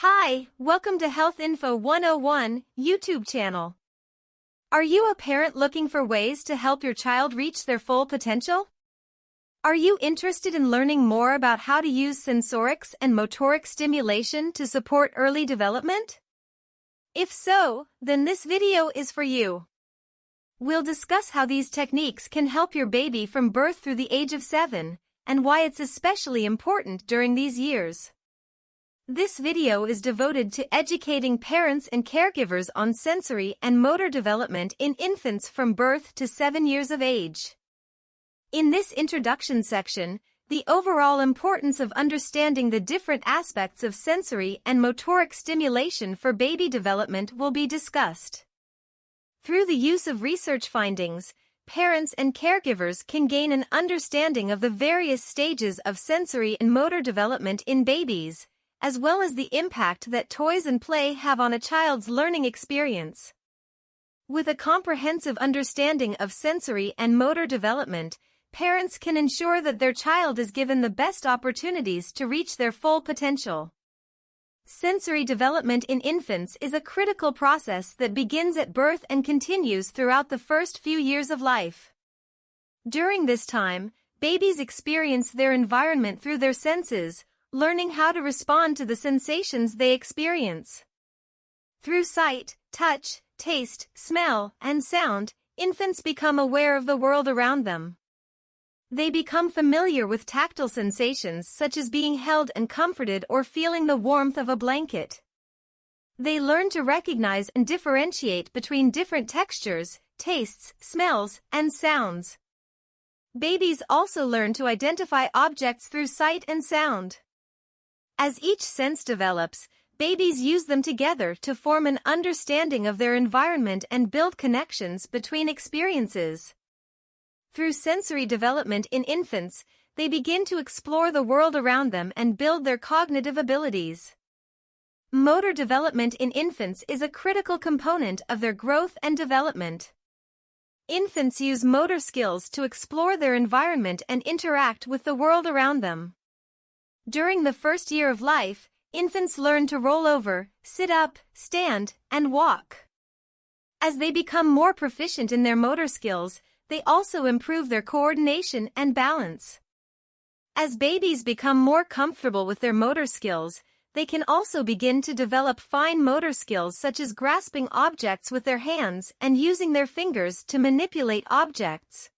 Hi, welcome to Health Info 101 YouTube channel. Are you a parent looking for ways to help your child reach their full potential? Are you interested in learning more about how to use sensorics and motoric stimulation to support early development? If so, then this video is for you. We'll discuss how these techniques can help your baby from birth through the age of 7, and why it's especially important during these years. This video is devoted to educating parents and caregivers on sensory and motor development in infants from birth to 7 years of age. In this introduction section, the overall importance of understanding the different aspects of sensory and motoric stimulation for baby development will be discussed. Through the use of research findings, parents and caregivers can gain an understanding of the various stages of sensory and motor development in babies, as well as the impact that toys and play have on a child's learning experience. With a comprehensive understanding of sensory and motor development, parents can ensure that their child is given the best opportunities to reach their full potential. Sensory development in infants is a critical process that begins at birth and continues throughout the first few years of life. During this time, babies experience their environment through their senses, learning how to respond to the sensations they experience. Through sight, touch, taste, smell, and sound, infants become aware of the world around them. They become familiar with tactile sensations such as being held and comforted or feeling the warmth of a blanket. They learn to recognize and differentiate between different textures, tastes, smells, and sounds. Babies also learn to identify objects through sight and sound. As each sense develops, babies use them together to form an understanding of their environment and build connections between experiences. Through sensory development in infants, they begin to explore the world around them and build their cognitive abilities. Motor development in infants is a critical component of their growth and development. Infants use motor skills to explore their environment and interact with the world around them. During the first year of life, infants learn to roll over, sit up, stand, and walk. As they become more proficient in their motor skills, they also improve their coordination and balance. As babies become more comfortable with their motor skills, they can also begin to develop fine motor skills such as grasping objects with their hands and using their fingers to manipulate objects.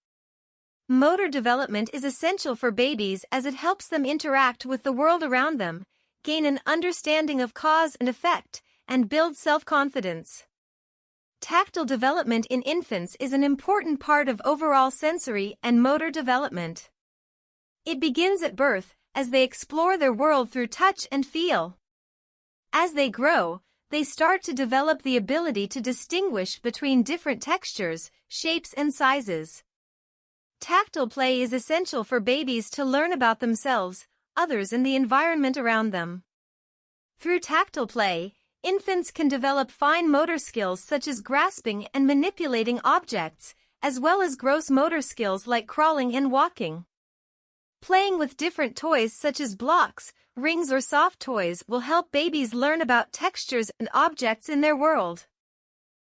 Motor development is essential for babies as it helps them interact with the world around them, gain an understanding of cause and effect, and build self-confidence. Tactile development in infants is an important part of overall sensory and motor development. It begins at birth, as they explore their world through touch and feel. As they grow, they start to develop the ability to distinguish between different textures, shapes, and sizes. Tactile play is essential for babies to learn about themselves, others, and the environment around them. Through tactile play, infants can develop fine motor skills such as grasping and manipulating objects, as well as gross motor skills like crawling and walking. Playing with different toys such as blocks, rings, or soft toys will help babies learn about textures and objects in their world.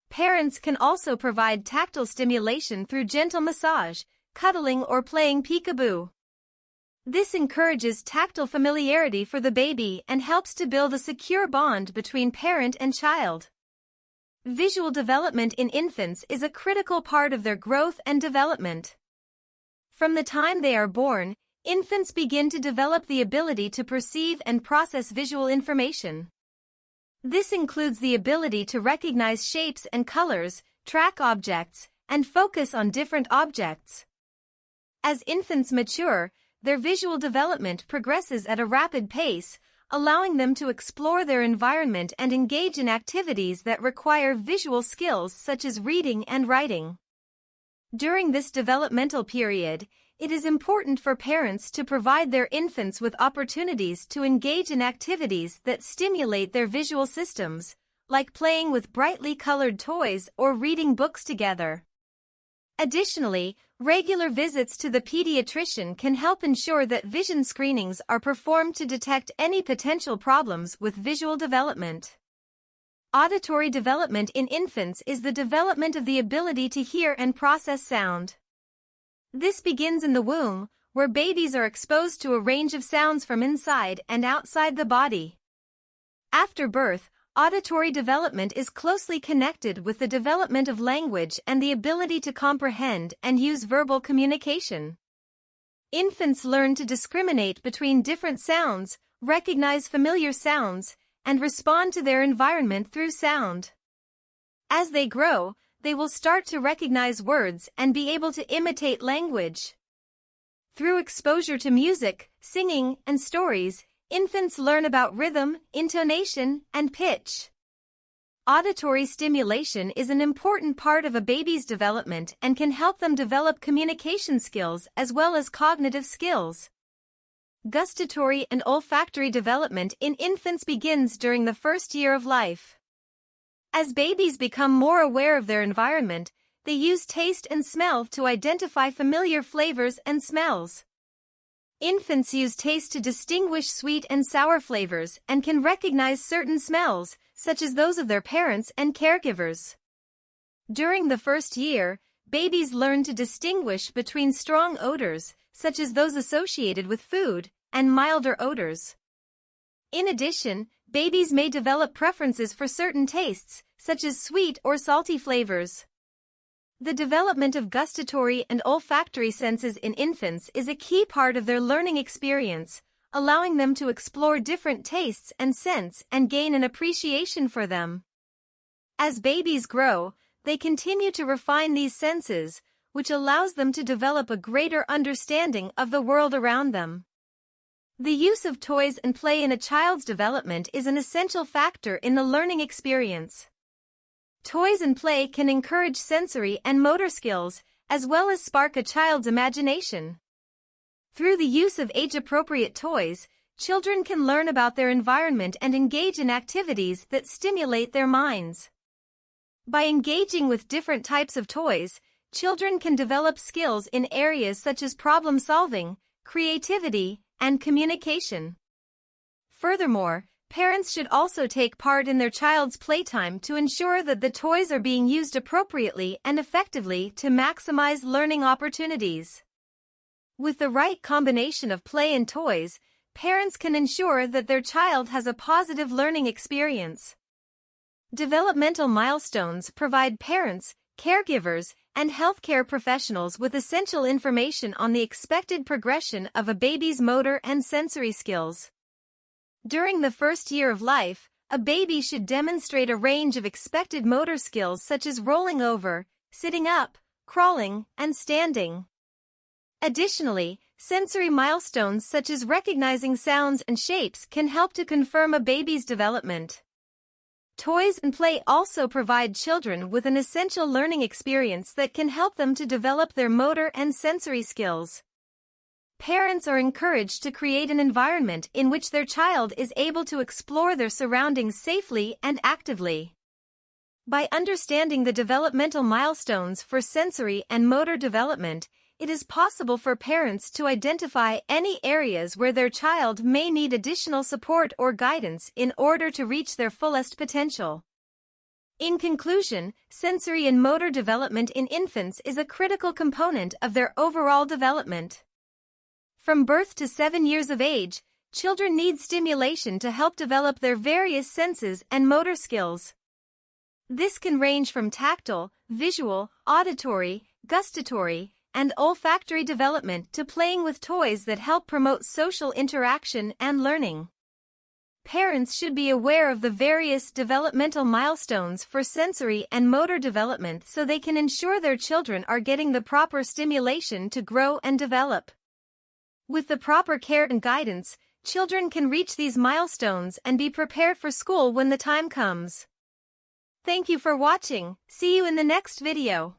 Parents can also provide tactile stimulation through gentle massage, cuddling, or playing peekaboo. This encourages tactile familiarity for the baby and helps to build a secure bond between parent and child. Visual development in infants is a critical part of their growth and development. From the time they are born, infants begin to develop the ability to perceive and process visual information. This includes the ability to recognize shapes and colors, track objects, and focus on different objects. As infants mature, their visual development progresses at a rapid pace, allowing them to explore their environment and engage in activities that require visual skills such as reading and writing. During this developmental period, it is important for parents to provide their infants with opportunities to engage in activities that stimulate their visual systems, like playing with brightly colored toys or reading books together. Additionally, Regular visits to the pediatrician can help ensure that vision screenings are performed to detect any potential problems with visual development. Auditory development in infants is the development of the ability to hear and process sound. This begins in the womb, where babies are exposed to a range of sounds from inside and outside the body. After birth, auditory development is closely connected with the development of language and the ability to comprehend and use verbal communication. Infants learn to discriminate between different sounds, recognize familiar sounds, and respond to their environment through sound. As they grow, they will start to recognize words and be able to imitate language. Through exposure to music, singing, and stories, infants learn about rhythm, intonation, and pitch. Auditory stimulation is an important part of a baby's development and can help them develop communication skills as well as cognitive skills. Gustatory and olfactory development in infants begins during the first year of life. As babies become more aware of their environment, they use taste and smell to identify familiar flavors and smells. Infants use taste to distinguish sweet and sour flavors and can recognize certain smells, such as those of their parents and caregivers. During the first year, babies learn to distinguish between strong odors, such as those associated with food, and milder odors. In addition, babies may develop preferences for certain tastes, such as sweet or salty flavors. The development of gustatory and olfactory senses in infants is a key part of their learning experience, allowing them to explore different tastes and scents and gain an appreciation for them. As babies grow, they continue to refine these senses, which allows them to develop a greater understanding of the world around them. The use of toys and play in a child's development is an essential factor in the learning experience. Toys and play can encourage sensory and motor skills, as well as spark a child's imagination. Through the use of age-appropriate toys, children can learn about their environment and engage in activities that stimulate their minds. By engaging with different types of toys, children can develop skills in areas such as problem-solving, creativity, and communication. Furthermore, parents should also take part in their child's playtime to ensure that the toys are being used appropriately and effectively to maximize learning opportunities. With the right combination of play and toys, parents can ensure that their child has a positive learning experience. Developmental milestones provide parents, caregivers, and healthcare professionals with essential information on the expected progression of a baby's motor and sensory skills. During the first year of life, a baby should demonstrate a range of expected motor skills such as rolling over, sitting up, crawling, and standing. Additionally, sensory milestones such as recognizing sounds and shapes can help to confirm a baby's development. Toys and play also provide children with an essential learning experience that can help them to develop their motor and sensory skills. Parents are encouraged to create an environment in which their child is able to explore their surroundings safely and actively. By understanding the developmental milestones for sensory and motor development, it is possible for parents to identify any areas where their child may need additional support or guidance in order to reach their fullest potential. In conclusion, sensory and motor development in infants is a critical component of their overall development. From birth to 7 years of age, children need stimulation to help develop their various senses and motor skills. This can range from tactile, visual, auditory, gustatory, and olfactory development to playing with toys that help promote social interaction and learning. Parents should be aware of the various developmental milestones for sensory and motor development so they can ensure their children are getting the proper stimulation to grow and develop. With the proper care and guidance, children can reach these milestones and be prepared for school when the time comes. Thank you for watching. See you in the next video.